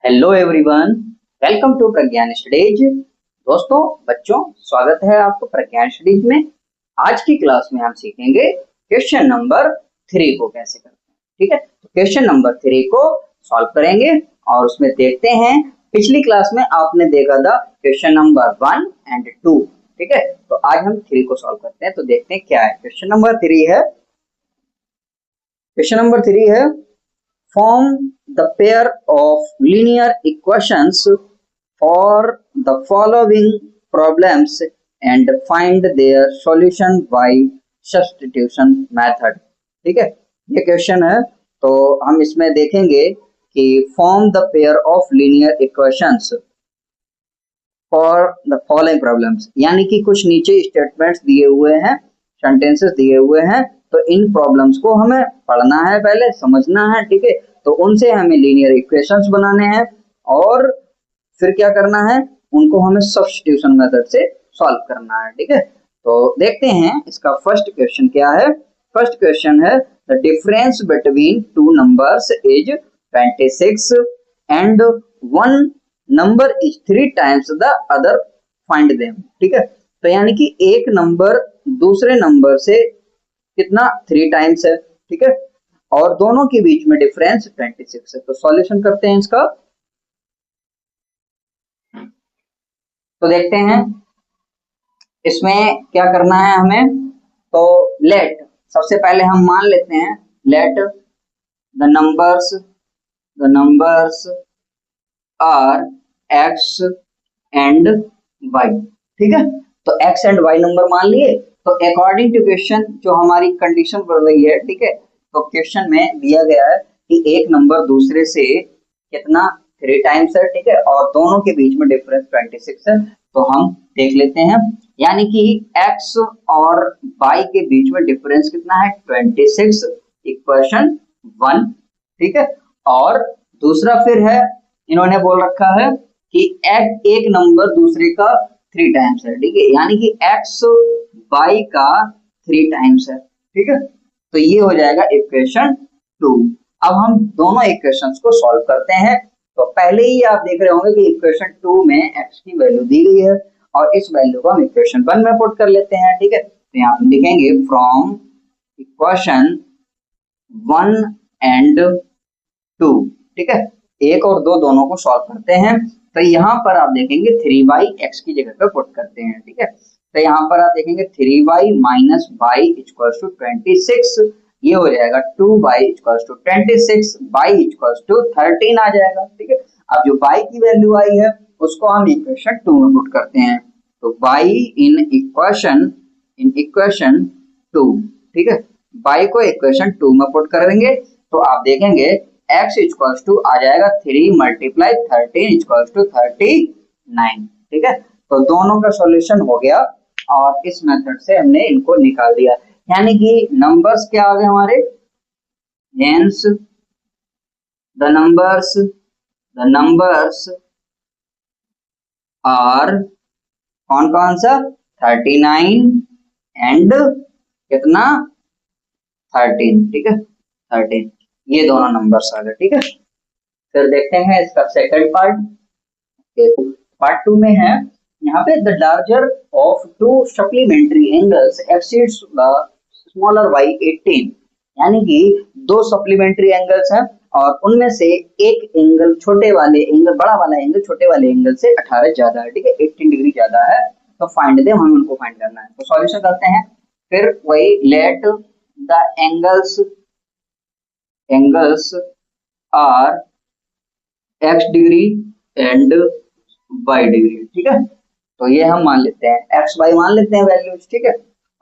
Hello everyone, welcome to Pragyan studies. दोस्तों, बच्चों, स्वागत है आपको प्रज्ञान स्टडीज में। आज की क्लास में हम सीखेंगे क्वेश्चन नंबर 3 को कैसे करते हैं। ठीक है, तो क्वेश्चन नंबर 3 को सॉल्व करेंगे और उसमें देखते हैं। पिछली क्लास में आपने देखा था क्वेश्चन नंबर 1 एंड 2। ठीक है, तो आज हम 3 को सॉल्व करते हैं। तो देखते हैं क्या है। क्वेश्चन नंबर 3 है form the pair of linear equations for the following problems and find their solution by substitution method। ठीक है, ये क्वेश्चन है। तो हम इसमें देखेंगे कि form the pair of linear equations for the following problems, यानी कि कुछ नीचे स्टेटमेंट्स दिए हुए हैं, सेंटेंसेस दिए हुए हैं। तो इन प्रॉब्लम्स को हमें पढ़ना है, पहले समझना है। ठीक है, तो उनसे हमें लीनियर इक्वेशंस बनाने हैं और फिर क्या करना है, उनको हमें सब्स्टिट्यूशन मेथड से सॉल्व करना है। ठीक है, तो देखते हैं इसका फर्स्ट क्वेश्चन क्या है। फर्स्ट क्वेश्चन है the difference between two numbers is 26 and one number is 3 times the other, find them. ठीक है, तो यानी कि एक नंबर दूसरे नंबर से कितना 3 टाइम्स है। ठीक है, और दोनों के बीच में डिफरेंस 26 है। तो सॉल्यूशन करते हैं इसका। तो देखते हैं इसमें क्या करना है हमें। तो लेट, सबसे पहले हम मान लेते हैं, let the numbers are X and Y. ठीक है, तो एक्स एंड वाई नंबर मान लिए। तो अकॉर्डिंग टू क्वेश्चन जो हमारी कंडीशन बढ़ रही है, ठीक है, तो क्वेश्चन में दिया गया है कि एक नंबर दूसरे से कितना 3 टाइम्स है। ठीक है, और दोनों के बीच में डिफरेंस 26 है। तो हम देख लेते हैं, यानी कि x और y के बीच में डिफरेंस कितना है 26, इक्वेशन 1। ठीक है, और दूसरा फिर है, इन्होंने बोल रखा है कि एक नंबर दूसरे का 3 टाइम्स है। ठीक है, यानी कि x y का 3 टाइम्स है। ठीक है, तो ये हो जाएगा इक्वेशन 2। अब हम दोनों इक्वेशंस को सॉल्व करते हैं। तो पहले ही आप देख रहे होंगे कि इक्वेशन 2 में x की वैल्यू दी गई है और इस वैल्यू को हम इक्वेशन 1 में पुट कर लेते हैं। ठीक है, तो यहाँ पे लिखेंगे फ्रॉम इक्वेशन 1 एंड 2। ठीक है, 1 और 2 दोनों को सॉल्व करते हैं। तो यहाँ पर आप देखेंगे 3y x की जगह पे पुट करते हैं। ठीक है, तो यहाँ पर आप देखेंगे 3y minus y equals to 26, ये हो जाएगा 2y equals to 26, y equals to 13 आ जाएगा। ठीक है, अब जो y की वैल्यू आई है उसको हम इक्वेशन 2 में पुट करते हैं। तो y इन इक्वेशन 2। ठीक है, y को इक्वेशन 2 में पुट कर देंगे तो आप देखेंगे x इक्वल्स टू आ जाएगा 3 मल्टीप्लाई 13 इक्वल्स टू 39। ठीक है, तो दोनों का सॉल्यूशन हो गया और इस मेथड से हमने इनको निकाल दिया। यानी कि नंबर्स क्या आ गए हमारे, हेंस द नंबर्स आर कौन कौन सा 39 एंड कितना 13। ठीक है, 13, ये दोनों नंबर्स आ गए। ठीक है, फिर देखते हैं इसका सेकंड पार्ट 2 में है। यहाँ पे the larger of 2 supplementary angles exceeds the smaller by 18, यानी कि 2 सप्लीमेंट्री एंगल्स हैं और उनमें से एक एंगल छोटे वाले एंगल, बड़ा वाला एंगल छोटे वाले एंगल से 18 ज्यादा है। ठीक है, 18 डिग्री ज्यादा है। तो फाइंड देम, हमें उनको फाइंड करना है। तो सॉल्यूशन करते हैं। फिर वही let the angles are x degree and y degree. ठीक है, तो ये हम मान लेते हैं, x y मान लेते हैं वैल्यूज। ठीक है,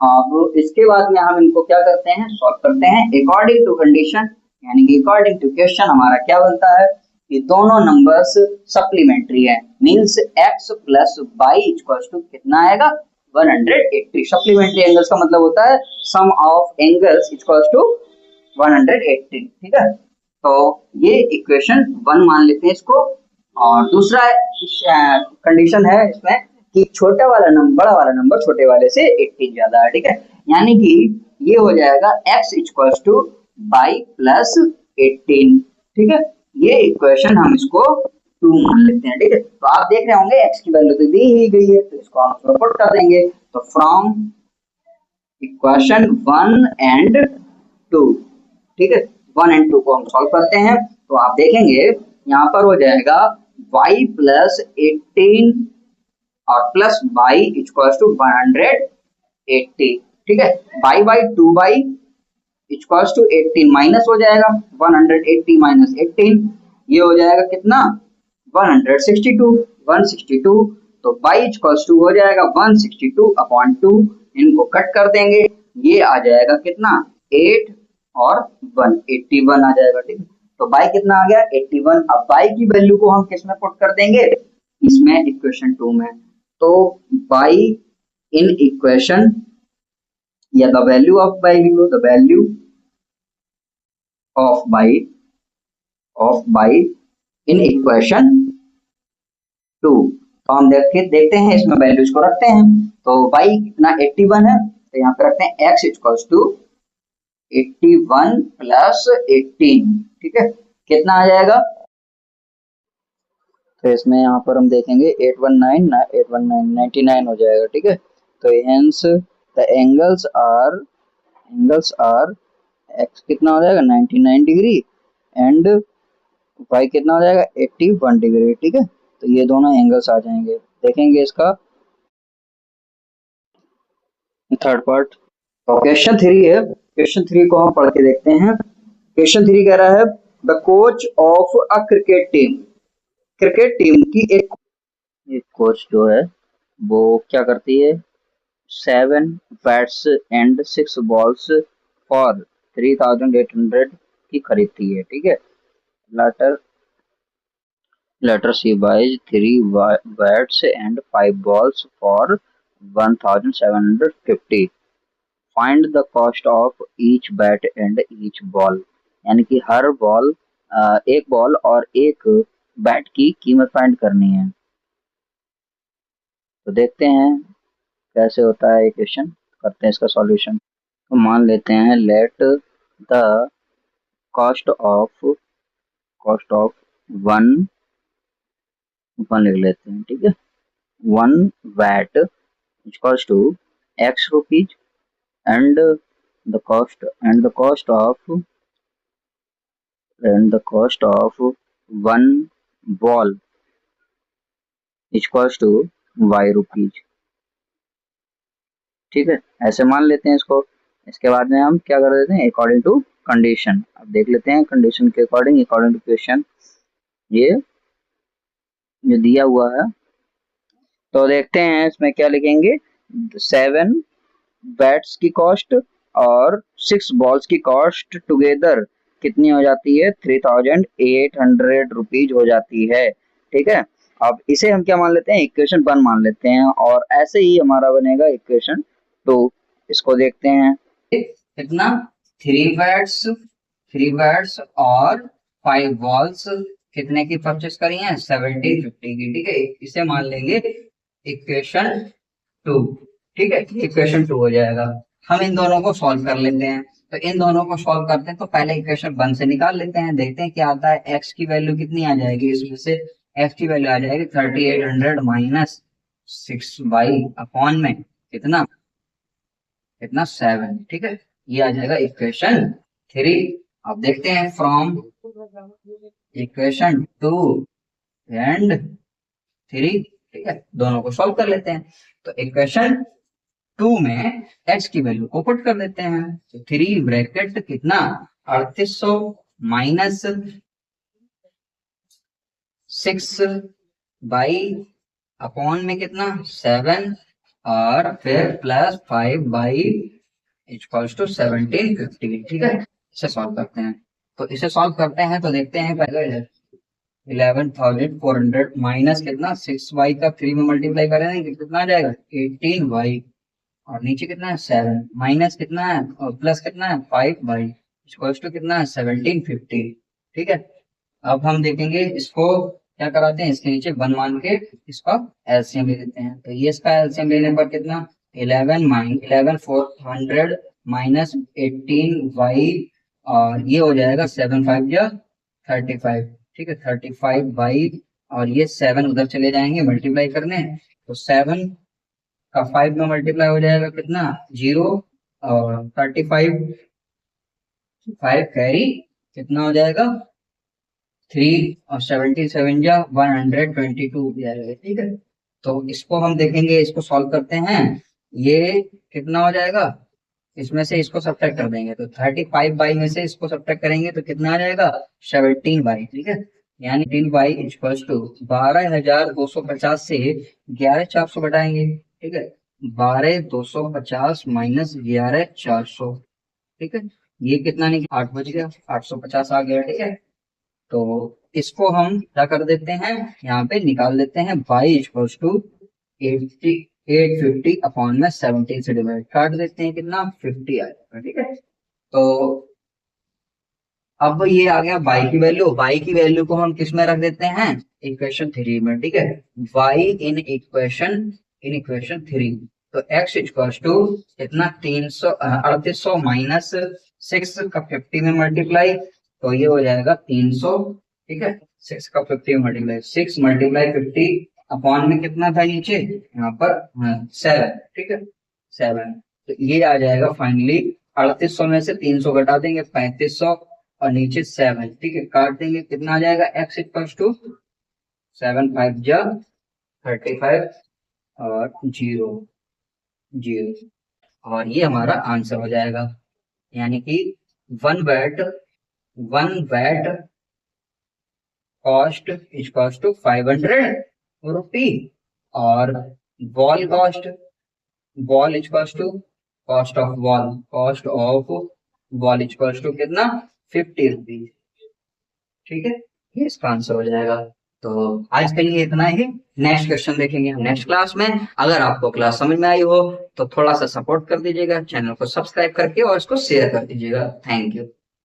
अब इसके बाद में हम इनको क्या करते हैं, सॉल्व करते हैं अकॉर्डिंग टू कंडीशन, यानी कि अकॉर्डिंग टू क्वेश्चन हमारा क्या बनता है कि दोनों नंबर्स सप्लीमेंट्री है, means x plus y equals to कितना आएगा 180। सप्लीमेंट्री एंगल्स का मतलब होता है sum of angles equals to 180। ठीक है, तो ये इक्वेशन 1 मान लेते हैं इसको। और दूसरा कंडीशन है इसमें कि छोटा वाला नंबर बड़ा वाला नंबर छोटे वाले से 18 ज्यादा है। ठीक है, यानी कि ये हो जाएगा x equals to y plus 18। ठीक है, ये इक्वेशन हम इसको 2 मान लेते हैं। ठीक है, तो आप देख रहे होंगे x की वैल्यू तो दी ही गई है, तो इसको हम पुट कर देंगे। तो फ्रॉम इक्वेशन 1 एंड 2, ठीक है, 1 एंड 2 को हम सॉल्व करते हैं तो आप देखेंगे यहाँ पर हो जाएगा y प्लस 18 और प्लस y इक्वल्स टू 180। ठीक है, y by 2y equals to 18 minus हो जाएगा 180 माइनस 18, ये हो जाएगा कितना 162। तो y इक्वल्स टू हो जाएगा 162 अपॉन 2, इनको कट कर देंगे, ये आ जाएगा कितना 8 और 1 81 आ जाएगा। ठीक है, तो y कितना आ गया 81। अब y की वैल्यू को हम किस में पुट कर देंगे, इसमें इक्वेशन 2 में। तो y इन इक्वेशन या the value of y, the value of y in equation 2। तो हम देखते हैं इसमें वैल्यूज को रखते हैं। तो y कितना 81 है, तो यहाँ पे रखते हैं x इक्वल्स टू 81 प्लस 18। ठीक है, कितना आ जाएगा, तो इसमें यहाँ पर हम देखेंगे 819 99 हो जाएगा। ठीक है, तो hence the angles are x कितना हो जाएगा 99 डिग्री एंड y कितना हो जाएगा 81 डिग्री। ठीक है, तो ये दोनों एंगल्स आ जाएंगे। देखेंगे इसका थर्ड पार्ट। तो क्वेश्चन 3 है, क्वेश्चन 3 को हम पढ़ के देखते हैं। क्वेश्चन 3 कह रहा है the coach of a cricket team की एक कोच जो है वो क्या करती है 7 बैट्स एंड 6 बॉल्स फॉर 3800 की खरीदती है। ठीक है, letter C buys 3 bats and 5 balls for 1750। Find the cost of each bat and each ball, यानी कि हर बॉल एक बॉल और एक बैट की कीमत फाइंड करनी है। तो देखते हैं कैसे होता है क्वेश्चन, करते हैं इसका सॉल्यूशन। तो मान लेते हैं let the cost of one लिख लेते हैं। ठीक है, 1 bat equals to x rupees and the cost of 1 ball equals to y rupees. ठीक है, ऐसे मान लेते हैं इसको। इसके बाद में हम क्या कर देते हैं अकॉर्डिंग टू कंडीशन। अब देख लेते हैं कंडीशन के अकॉर्डिंग टू क्वेश्चन ये जो दिया हुआ है। तो देखते हैं इसमें क्या लिखेंगे, 7 बैट्स की कॉस्ट और 6 बॉल्स की कॉस्ट टुगेदर कितनी हो जाती है 3800 रुपीज हो जाती है। ठीक है, अब इसे हम क्या मान लेते हैं इक्वेशन 1 मान लेते हैं, और ऐसे ही हमारा बनेगा इक्वेशन 2। इसको देखते हैं कितना 3 बैट्स और 5 बॉल्स कितने की परचेस करी है 1750 की। ठीक है, इसे मान लेंगे इक्वेशन 2। ठीक है, इक्वेशन 2 हो जाएगा। हम इन दोनों को सॉल्व कर लेते हैं। तो इन दोनों को सॉल्व करते हैं तो पहले इक्वेशन 1 से निकाल लेते हैं, देखते हैं क्या आता है। x की वैल्यू कितनी आ जाएगी, इसमें से x की वैल्यू आ जाएगी 3800 माइनस 6 अपॉन में कितना 7। ठीक है, ये आ जाएगा इक्वेशन 3। अब देखते हैं फ्रॉम इक्वेशन 2 एंड 3। ठीक है, दोनों को सॉल्व कर लेते हैं। तो इक्वेशन 2 में x की वैल्यू को पुट कर देते हैं। तो 3 ब्रैकेट कितना 3800 माइनस 6 बाई अपॉन में कितना 7 और फिर प्लस 5 बाई इक्वल्स टू 1750। ठीक है, इसे सॉल्व करते हैं। तो इसे सॉल्व करते हैं तो देखते हैं पहले 11,400 माइनस कितना 6y का 3 में मल्टीप्लाई करेंगे कितना आ जाएगा 18y, और नीचे कितना है 7 माइनस कितना है और प्लस कितना है 5y इक्वल्स टू कितना है 1750। ठीक है, अब हम देखेंगे इसको क्या कराते हैं, इसके नीचे 1 मान के इसका एलसीएम ले लेते हैं। तो ये इसका एलसीएम लेने पर कितना 11,400 माइनस 18y और ये हो जाएगा 7 5 या 35। ठीक है, 35 बाई और ये 7 उधर चले जाएंगे मल्टीप्लाई करने, तो 7 का 5 में मल्टीप्लाई हो जाएगा कितना 0, और 35 5 कैरी कितना हो जाएगा 3, और 77 जा 122 हो जाएगा। ठीक है, तो इसको हम देखेंगे, इसको सॉल्व करते हैं, ये कितना हो जाएगा, इसमें से इसको सब्ट्रैक्ट कर देंगे, तो 35 बाई में से इसको सब्ट्रैक्ट करेंगे तो कितना आ जाएगा 17 बाई। ठीक है, यानी 3 बाई इक्वल्स टू 12,250 से 11,400 घटाएंगे। ठीक है, 12,250 माइनस 11,400। ठीक है, ये कितना नहीं 8 बज गया, 850 आ गया। ठीक है, तो इसको हम क्या कर देते हैं, यहाँ पे निकाल देते हैं, बाई इक्वल्स टू 850 अपॉन में 17 से डिवाइड काट देते हैं, कितना 50 आएगा। ठीक है, तो अब ये आ गया y की वैल्यू, y की वैल्यू को हम किस में रख देते हैं, इक्वेशन 3 में। ठीक है, y इन इक्वेशन 3, तो x इक्वल्स टू कितना 3800 माइनस 6 का 50 में मल्टीप्लाई, तो ये हो जाएगा 300। ठीक है, 6 का 50 में मल्टीप्लाई, 6 मल्टीप्लाई 50 अपॉन में कितना था नीचे यहाँ पर 7। ठीक है, 7, तो ये आ जाएगा फाइनली 3800 में से 300 घटा देंगे 3500, और नीचे 7। ठीक है, काट देंगे, कितना आ जाएगा x इक्वल्स टू 7 5 जा 35 और 0 0, और ये हमारा आंसर हो जाएगा। यानी कि one bat cost equals to 500 rupee, और ball equals to cost of ball equals to कितना 50 रुपीज। ठीक है, ये इसका आंसर हो जाएगा। तो आज के लिए इतना ही, नेक्स्ट क्वेश्चन देखेंगे हम नेक्स्ट क्लास में। अगर आपको क्लास समझ में आई हो तो थोड़ा सा सपोर्ट कर दीजिएगा, चैनल को सब्सक्राइब करके और इसको शेयर कर दीजिएगा। Thank you.